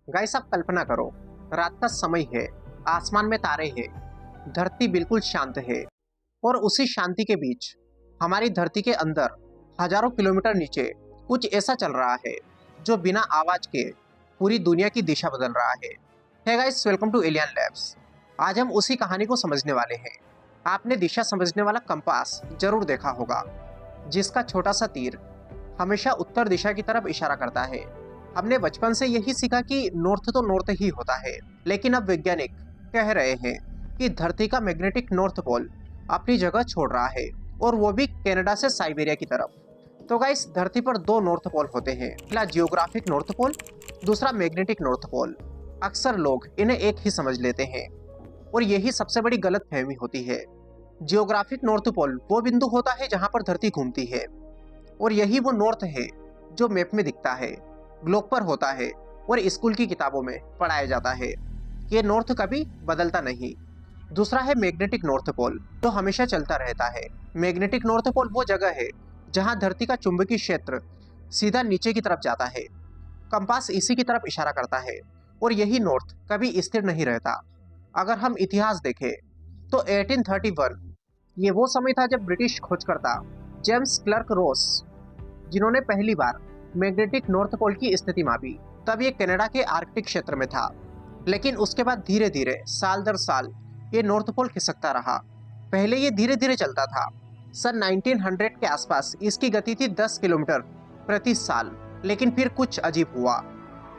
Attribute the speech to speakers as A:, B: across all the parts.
A: Guys आप कल्पना करो, रात का समय है, आसमान में तारे हैं, धरती बिल्कुल शांत है और उसी शांति के बीच हमारी धरती के अंदर हजारों किलोमीटर नीचे कुछ ऐसा चल रहा है जो बिना आवाज के पूरी दुनिया की दिशा बदल रहा है। Hey guys, welcome to Alien Labs. आज हम उसी कहानी को समझने वाले हैं। आपने दिशा समझने वाला कंपास जरूर देखा होगा, जिसका छोटा सा तीर हमेशा उत्तर दिशा की तरफ इशारा करता है। हमने बचपन से यही सीखा कि नॉर्थ तो नॉर्थ ही होता है, लेकिन अब वैज्ञानिक कह रहे हैं कि धरती का मैग्नेटिक नॉर्थ पोल अपनी जगह छोड़ रहा है, और वो भी कनाडा से साइबेरिया की तरफ। तो गाइस, धरती पर दो नॉर्थ पोल होते हैं, पहला जियोग्राफिक नॉर्थ पोल, दूसरा मैग्नेटिक नॉर्थ पोल। अक्सर लोग इन्हें एक ही समझ लेते हैं और यही सबसे बड़ी गलतफहमी होती है। जियोग्राफिक नॉर्थ पोल वो बिंदु होता है जहां पर धरती घूमती है, और यही वो नॉर्थ है जो मैप में दिखता है, ग्लोब पर होता है और स्कूल की किताबों में पढ़ाया जाता है। ये नॉर्थ कभी बदलता नहीं। दूसरा है मैग्नेटिक नॉर्थ पोल, जो हमेशा चलता रहता है। मैग्नेटिक नॉर्थ पोल वो जगह है जहां धरती का चुंबकीय क्षेत्र सीधा नीचे की तरफ जाता है। कंपास इसी की तरफ इशारा करता है, और यही नॉर्थ कभी स्थिर नहीं रहता। अगर हम इतिहास देखें तो 1831 ये वो समय था जब ब्रिटिश खोजकर्ता जेम्स क्लर्क रॉस, जिन्होंने पहली बार मैग्नेटिक नॉर्थ पोल की स्थिति मापी। तब ये कनाडा के आर्कटिक क्षेत्र में था, लेकिन उसके बाद धीरे धीरे साल दर साल ये नॉर्थ पोल खिसकता रहा। पहले ये धीरे धीरे चलता था। सन 1900 के आसपास इसकी गति थी 10 किलोमीटर प्रति साल, लेकिन फिर कुछ अजीब हुआ।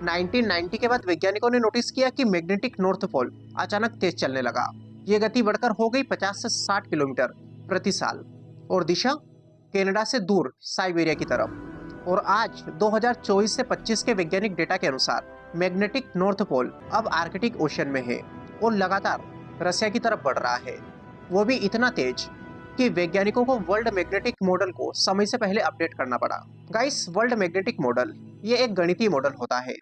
A: 1990 के बाद वैज्ञानिकों ने नोटिस किया कि मैग्नेटिक नॉर्थ पोल अचानक तेज चलने लगा। ये गति बढ़कर हो गई 50 से 60 किलोमीटर प्रति साल, और दिशा कनाडा से दूर साइबेरिया की तरफ। और आज 2024 से 25 के वैज्ञानिक डेटा के अनुसार मैग्नेटिक नॉर्थ पोल अब आर्कटिक ओशन में है और लगातार रसिया की तरफ बढ़ रहा है, वो भी इतना तेज कि वैज्ञानिकों को वर्ल्ड मैग्नेटिक मॉडल को समय से पहले अपडेट करना पड़ा। गाइस, वर्ल्ड मैग्नेटिक मॉडल ये एक गणितीय मॉडल होता है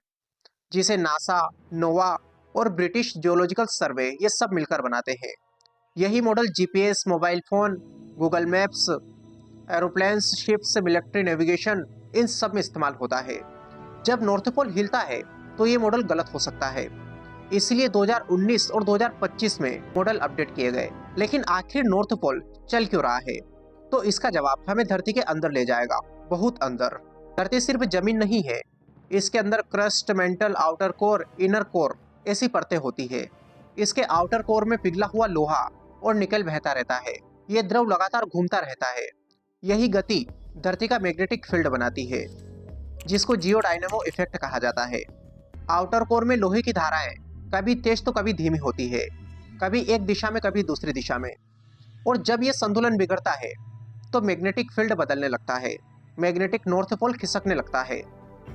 A: जिसे नासा, नोवा और ब्रिटिश जियोलॉजिकल सर्वे ये सब मिलकर बनाते हैं। यही model GPS, mobile phone, Google maps, aeroplanes, ships, military navigation, इन सब में इस्तेमाल होता है। जब नॉर्थ पोल हिलता है तो ये मॉडल गलत हो सकता है, इसलिए 2019 और 2025 में मॉडल अपडेट किए गए। लेकिन आखिर नॉर्थ पोल चल क्यों रहा है? तो इसका जवाब हमें धरती के अंदर ले जाएगा, बहुत अंदर। धरती सिर्फ जमीन नहीं है, इसके अंदर crust, mental, outer core, inner core ऐसी परतें होती है। इसके आउटर कोर में पिघला हुआ लोहा और निकल बहता रहता है। ये द्रव लगातार घूमता रहता है। यही गति धरती का मैग्नेटिक फील्ड बनाती है, जिसको जियोडायनेमो इफेक्ट कहा जाता है। आउटर कोर में लोहे की धाराएं कभी तेज तो कभी धीमी होती है, कभी एक दिशा में कभी दूसरी दिशा में। और जब ये संतुलन बिगड़ता है तो मैग्नेटिक फील्ड बदलने लगता है, मैग्नेटिक नॉर्थ पोल खिसकने लगता है।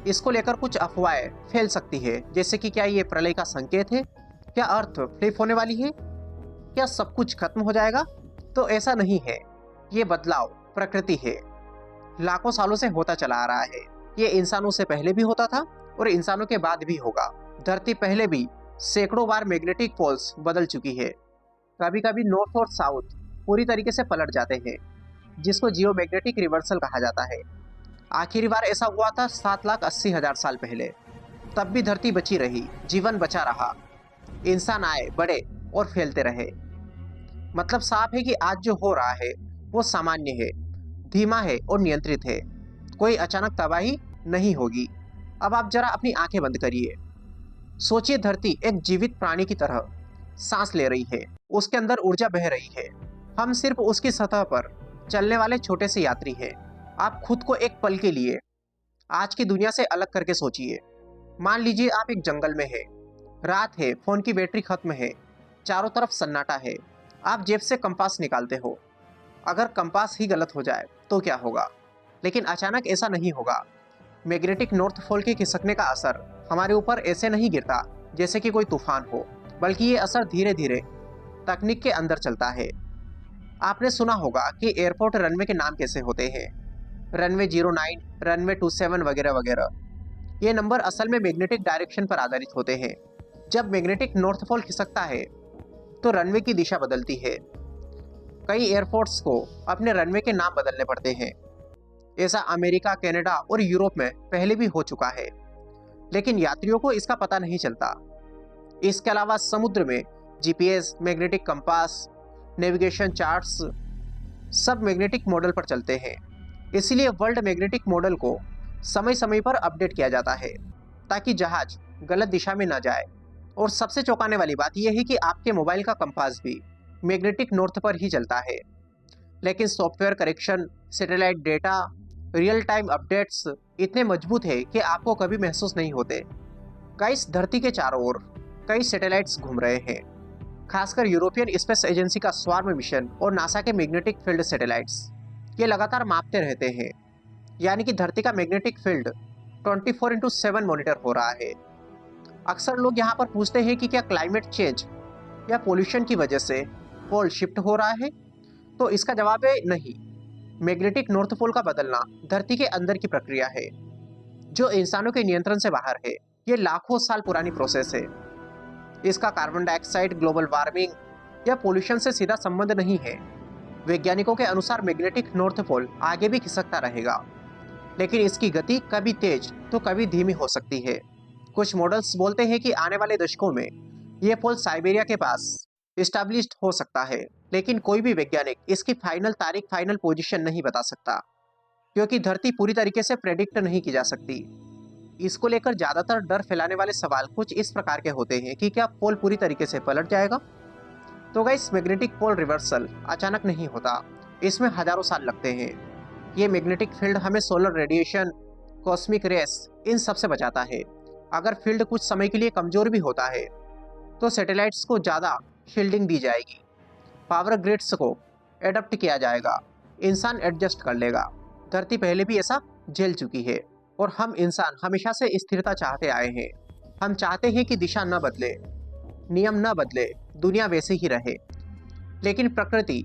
A: इसको लेकर कुछ अफवाहें फैल सकती है, जैसे कि क्या ये प्रलय का संकेत है, क्या अर्थ फ्लिप होने वाली है, क्या सब कुछ खत्म हो जाएगा? तो ऐसा नहीं है। ये बदलाव प्रकृति है, लाखों सालों से होता चला आ रहा है। ये इंसानों से पहले भी होता था और इंसानों के बाद भी होगा। धरती पहले भी सैकड़ों बार मैग्नेटिक पोल्स बदल चुकी है। कभी कभी नॉर्थ और साउथ पूरी तरीके से पलट जाते हैं, जिसको जियोमैग्नेटिक रिवर्सल कहा जाता है। आखिरी बार ऐसा हुआ था 7,80,000 साल पहले। तब भी धरती बची रही, जीवन बचा रहा, इंसान आए, बढ़े और फैलते रहे। मतलब साफ है कि आज जो हो रहा है वो सामान्य है, धीमा है और नियंत्रित है। कोई अचानक तबाही नहीं होगी। अब आप जरा अपनी आंखें बंद करिए। सोचिए, धरती एक जीवित प्राणी की तरह सांस ले रही है, उसके अंदर ऊर्जा बह रही है। हम सिर्फ उसकी सतह पर चलने वाले छोटे से यात्री हैं। आप खुद को एक पल के लिए आज की दुनिया से अलग करके सोचिए। मान लीजिए आप एक जंगल में हैं, रात है, फोन की बैटरी खत्म है, चारों तरफ सन्नाटा है। आप जेब से कंपास निकालते हो। अगर कंपास ही गलत हो जाए तो क्या होगा? लेकिन अचानक ऐसा नहीं होगा। मैग्नेटिक नॉर्थ पोल के खिसकने का असर हमारे ऊपर ऐसे नहीं गिरता जैसे कि कोई तूफान हो, बल्कि ये असर धीरे धीरे तकनीक के अंदर चलता है। आपने सुना होगा कि एयरपोर्ट रनवे के नाम कैसे होते हैं, रनवे 09, रनवे 27 वगैरह वगैरह। ये नंबर असल में मैग्नेटिक डायरेक्शन पर आधारित होते हैं। जब मैग्नेटिक नॉर्थ पोल खिसकता है तो रनवे की दिशा बदलती है। कई एयरपोर्ट्स को अपने रनवे के नाम बदलने पड़ते हैं। ऐसा अमेरिका, कनाडा और यूरोप में पहले भी हो चुका है। लेकिन यात्रियों को इसका पता नहीं चलता। इसके अलावा समुद्र में GPS, magnetic compass, navigation charts सब मैग्नेटिक मॉडल पर चलते हैं। इसीलिए वर्ल्ड मैग्नेटिक मॉडल को समय समय पर अपडेट किया जाता है ताकि जहाज गलत दिशा में न जाए। और सबसे चौंकाने वाली बात यह है कि आपके मोबाइल का कंपास भी मैग्नेटिक नॉर्थ पर ही चलता है, लेकिन software correction, satellite data, real time updates इतने मजबूत है कि आपको कभी महसूस नहीं होते। गाइस, धरती के चारों ओर कई सैटेलाइट्स घूम रहे हैं, खासकर यूरोपियन स्पेस एजेंसी का स्वार्म मिशन और नासा के मैग्नेटिक फील्ड सैटेलाइट्स। ये लगातार मापते रहते हैं, यानी कि धरती का मैग्नेटिक फील्ड 24/7 मॉनिटर हो रहा है। अक्सर लोग यहाँ पर पूछते हैं कि क्या क्लाइमेट चेंज या पोल्यूशन की वजह से पोल शिफ्ट हो रहा है, तो इसका जवाब है नहीं। मैग्नेटिक नॉर्थ पोल का बदलना धरती के अंदर की प्रक्रिया है जो इंसानों के नियंत्रण से बाहर है। ये लाखों साल पुरानी प्रोसेस है। इसका कार्बन डाइऑक्साइड, ग्लोबल वार्मिंग या पोल्यूशन से सीधा संबंध नहीं है। वैज्ञानिकों के अनुसार मैग्नेटिक नॉर्थ पोल आगे भी खिसकता रहेगा, लेकिन इसकी गति कभी तेज तो कभी धीमी हो सकती है। कुछ मॉडल्स बोलते हैं कि आने वाले दशकों में यह पोल साइबेरिया के पास इस्टेब्लिश्ड हो सकता है, लेकिन कोई भी वैज्ञानिक इसकी फाइनल तारीख, फाइनल पोजीशन नहीं बता सकता, क्योंकि धरती पूरी तरीके से प्रेडिक्ट नहीं की जा सकती। इसको लेकर ज्यादातर डर फैलाने वाले सवाल कुछ इस प्रकार के होते हैं कि क्या पोल पूरी तरीके से पलट जाएगा। तो गाइस, मैग्नेटिक पोल रिवर्सल अचानक नहीं होता, इसमें हजारों साल लगते हैं। ये मैग्नेटिक फील्ड हमें सोलर रेडिएशन, कॉस्मिक रेस इन सब से बचाता है। अगर फील्ड कुछ समय के लिए कमजोर भी होता है तो सैटेलाइट्स को ज़्यादा शील्डिंग दी जाएगी, पावर ग्रिड्स को एडप्ट किया जाएगा, इंसान एडजस्ट कर लेगा। धरती पहले भी ऐसा झेल चुकी है और हम इंसान हमेशा से स्थिरता चाहते आए हैं। हम चाहते हैं कि दिशा न बदले, नियम न बदले, दुनिया वैसे ही रहे। लेकिन प्रकृति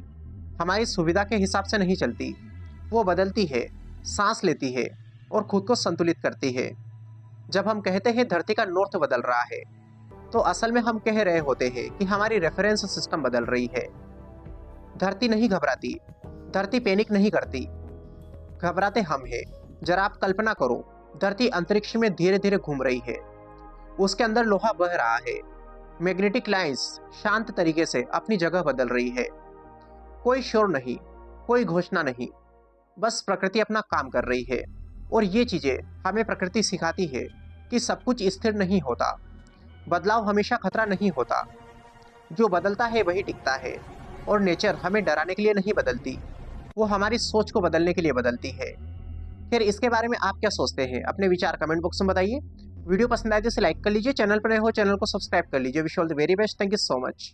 A: हमारी सुविधा के हिसाब से नहीं चलती, वो बदलती है, सांस लेती है और खुद को संतुलित करती है। जब हम कहते हैं धरती का नॉर्थ बदल रहा है, तो असल में हम कह रहे होते हैं कि हमारी रेफरेंस सिस्टम बदल रही है। धरती नहीं घबराती, धरती पैनिक नहीं करती, घबराते हम हैं। जरा आप कल्पना करो, धरती अंतरिक्ष में धीरे धीरे घूम रही है, उसके अंदर लोहा बह रहा है, मैग्नेटिक लाइंस शांत तरीके से अपनी जगह बदल रही है। कोई शोर नहीं, कोई घोषणा नहीं, बस प्रकृति अपना काम कर रही है। और ये चीजें हमें प्रकृति सिखाती है कि सब कुछ स्थिर नहीं होता, बदलाव हमेशा खतरा नहीं होता, जो बदलता है वही टिकता है। और नेचर हमें डराने के लिए नहीं बदलती, वो हमारी सोच को बदलने के लिए बदलती है। फिर इसके बारे में आप क्या सोचते हैं? अपने विचार कमेंट बॉक्स में बताइए। वीडियो पसंद आए तो इसे लाइक कर लीजिए, चैनल पर नए हो चैनल को सब्सक्राइब कर लीजिए। Wish all the very best, thank you so much.